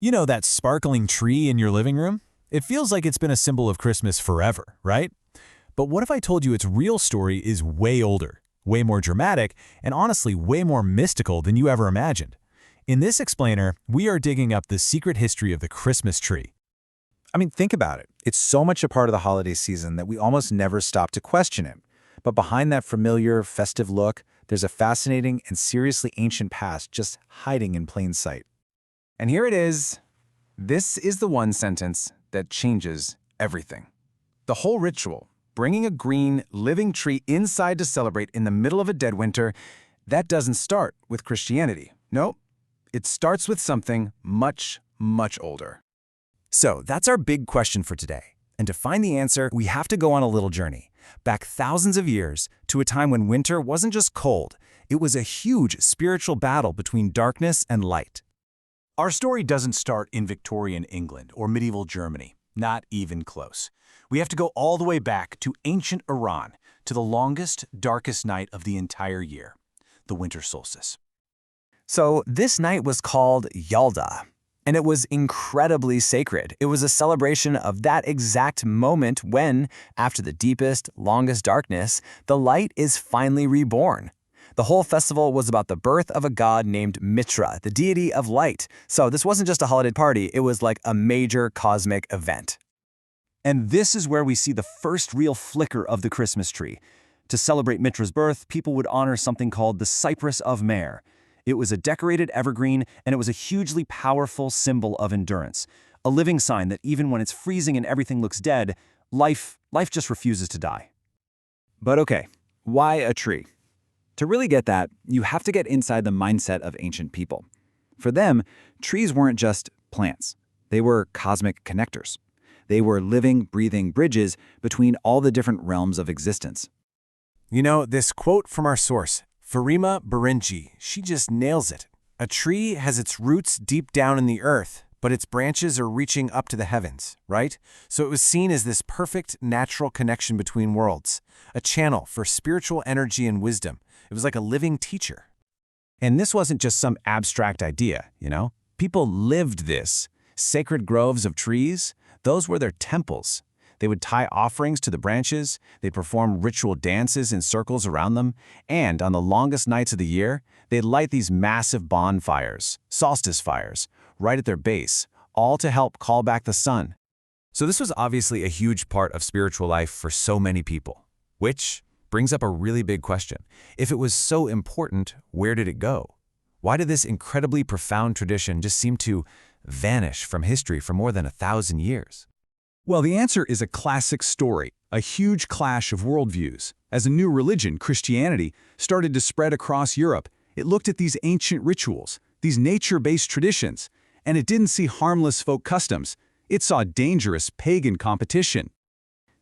You know that sparkling tree in your living room? It feels like it's been a symbol of Christmas forever, right? But what if I told you its real story is way older, way more dramatic, and honestly way more mystical than you ever imagined? In this explainer, we are digging up the secret history of the Christmas tree. I mean, think about it. It's so much a part of the holiday season that we almost never stop to question it. But behind that familiar, festive look, there's a fascinating and seriously ancient past just hiding in plain sight. And here it is. This is the one sentence that changes everything. The whole ritual, bringing a green, living tree inside to celebrate in the middle of a dead winter, that doesn't start with Christianity. No, it starts with something much, much older. So that's our big question for today. And to find the answer, we have to go on a little journey, back thousands of years to a time when winter wasn't just cold, it was a huge spiritual battle between darkness and light. Our story doesn't start in Victorian England or medieval Germany, not even close. We have to go all the way back to ancient Iran, to the longest, darkest night of the entire year, the winter solstice. So this night was called Yalda, and it was incredibly sacred. It was a celebration of that exact moment when, after the deepest, longest darkness, the light is finally reborn. The whole festival was about the birth of a god named Mitra, the deity of light. So this wasn't just a holiday party, it was like a major cosmic event. And this is where we see the first real flicker of the Christmas tree. To celebrate Mitra's birth, people would honor something called the Cypress of Mer. It was a decorated evergreen, and it was a hugely powerful symbol of endurance. A living sign that even when it's freezing and everything looks dead, life just refuses to die. But okay, why a tree? To really get that, you have to get inside the mindset of ancient people. For them, trees weren't just plants. They were cosmic connectors. They were living, breathing bridges between all the different realms of existence. You know, this quote from our source, Farima Birinci, she just nails it. A tree has its roots deep down in the earth, but its branches are reaching up to the heavens, right? So it was seen as this perfect natural connection between worlds, a channel for spiritual energy and wisdom. It was like a living teacher. And this wasn't just some abstract idea, you know? People lived this. Sacred groves of trees, those were their temples. They would tie offerings to the branches, they'd perform ritual dances in circles around them, and on the longest nights of the year, they'd light these massive bonfires, solstice fires, right at their base, all to help call back the sun. So this was obviously a huge part of spiritual life for so many people, which brings up a really big question. If it was so important, where did it go? Why did this incredibly profound tradition just seem to vanish from history for more than 1,000 years? Well, the answer is a classic story, a huge clash of worldviews. As a new religion, Christianity, started to spread across Europe, it looked at these ancient rituals, these nature-based traditions, and it didn't see harmless folk customs. It saw dangerous pagan competition.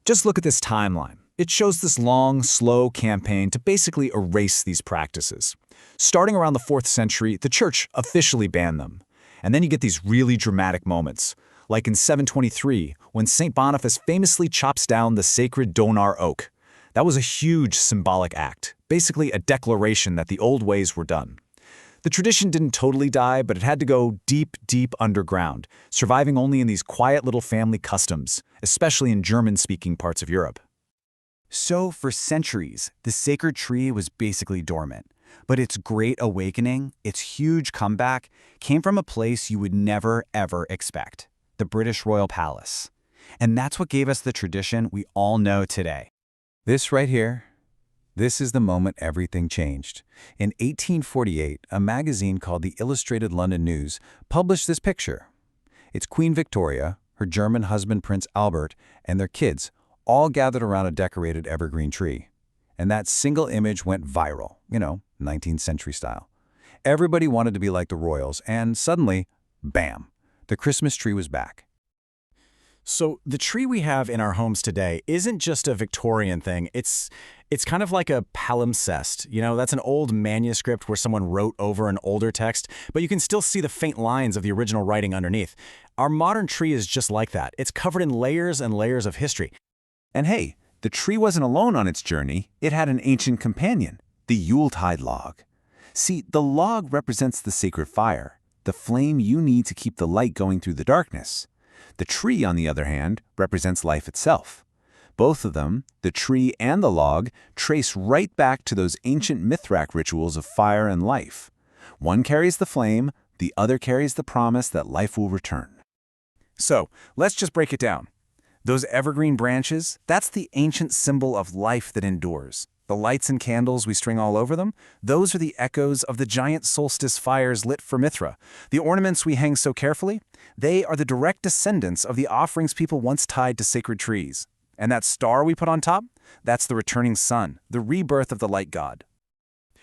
Just look at this timeline. It shows this long, slow campaign to basically erase these practices. Starting around the 4th century, the church officially banned them. And then you get these really dramatic moments, like in 723, when St. Boniface famously chops down the sacred Donar oak. That was a huge symbolic act, basically a declaration that the old ways were done. The tradition didn't totally die, but it had to go deep, deep underground, surviving only in these quiet little family customs, especially in German-speaking parts of Europe. So for centuries, the sacred tree was basically dormant. But its great awakening, its huge comeback, came from a place you would never, ever expect: the British Royal Palace. And that's what gave us the tradition we all know today. This right here, this is the moment everything changed. In 1848, a magazine called the Illustrated London News published this picture. It's Queen Victoria, her German husband Prince Albert, and their kids, all gathered around a decorated evergreen tree. And that single image went viral, 19th century style. Everybody wanted to be like the royals, and suddenly, bam, the Christmas tree was back. So the tree we have in our homes today isn't just a Victorian thing. It's kind of like a palimpsest. That's an old manuscript where someone wrote over an older text, but you can still see the faint lines of the original writing underneath. Our modern tree is just like that. It's covered in layers and layers of history. And hey, the tree wasn't alone on its journey. It had an ancient companion, the Yuletide log. See, the log represents the sacred fire, the flame you need to keep the light going through the darkness. The tree, on the other hand, represents life itself. Both of them, the tree and the log, trace right back to those ancient Mithrak rituals of fire and life. One carries the flame, the other carries the promise that life will return. So, let's just break it down. Those evergreen branches, that's the ancient symbol of life that endures. The lights and candles we string all over them, those are the echoes of the giant solstice fires lit for Mithra. The ornaments we hang so carefully, they are the direct descendants of the offerings people once tied to sacred trees. And that star we put on top, that's the returning sun, the rebirth of the light god.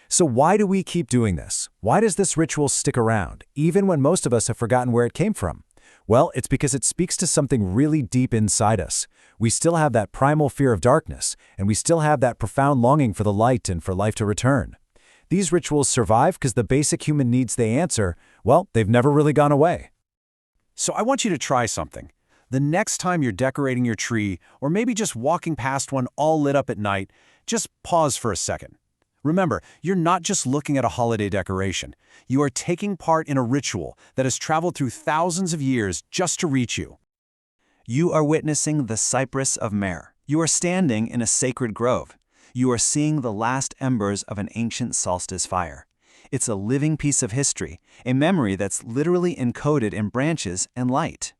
So why do we keep doing this? Why does this ritual stick around, even when most of us have forgotten where it came from? Well, it's because it speaks to something really deep inside us. We still have that primal fear of darkness, and we still have that profound longing for the light and for life to return. These rituals survive because the basic human needs they answer, well, they've never really gone away. So I want you to try something. The next time you're decorating your tree, or maybe just walking past one all lit up at night, just pause for a second. Remember, you're not just looking at a holiday decoration. You are taking part in a ritual that has traveled through thousands of years just to reach you. You are witnessing the Cypress of Mer. You are standing in a sacred grove. You are seeing the last embers of an ancient solstice fire. It's a living piece of history, a memory that's literally encoded in branches and light.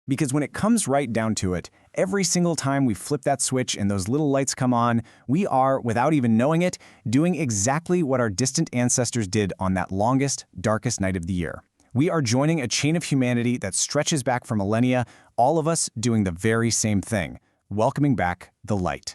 Because when it comes right down to it, every single time we flip that switch and those little lights come on, we are, without even knowing it, doing exactly what our distant ancestors did on that longest, darkest night of the year. We are joining a chain of humanity that stretches back for millennia, all of us doing the very same thing, welcoming back the light.